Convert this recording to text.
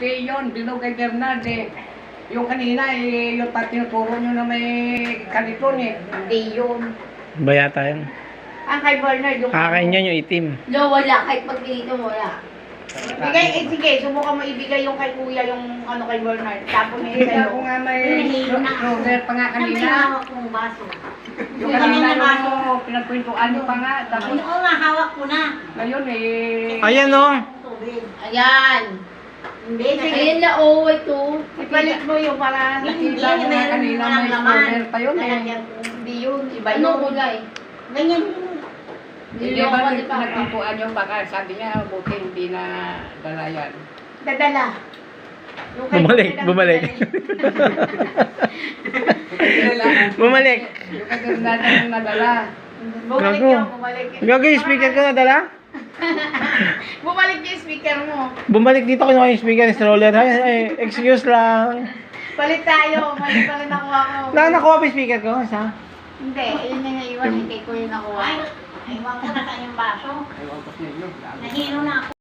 Hindi yun, dino kay Bernard eh. Yung kanina eh, yung tinuturo nyo na may kaniton eh. Hindi yun. Bayata yan. Ang kay Bernard yung... Kakain yan yung itim. No, wala. Kahit pag pinito mo, wala. Sige, subukan mo ibigay yung kay Kuya, yung ano kay Bernard. Tapos may Hindi sa'yo. ako nga may roller pa nga Ano may kanina. hawak kong baso? Yung kanina nung pinagkwentuhan nyo pa nga. Tapos Oo nga, hawak ko na. ngayon eh. Ayan o. Tubig. Ayan. Hindi, Ayan na, oh, ito. Ipalit mo yung para... Nakita ko nga kanina may roller pa yun eh. Hindi yun. Iba yun. Anong kulay? Ganyan. Hindi ba pinagkwentuhan nyo baka sabi niya buti hindi na dala yan. Dadala. Yung kay Bumalik, Kuya lang bumalik. dadala. Bumalik. Yung kay Bernard ang nadala. Bumalik Gago. yun, bumalik. Gago yung speaker ko na dala? Bumalik yung speaker mo. Bumalik dito kinuha yung speaker ni stroller. Ay, excuse lang. Palit tayo. Mali pala nakuha ko. Nakuha pa yung speaker ko? Isa? Hindi, yun yung naiwan. Hindi ko yung nakuha. Ay, aywan ko na sa inyong baso. Ewan ko sa inyo. Nahilo na ako.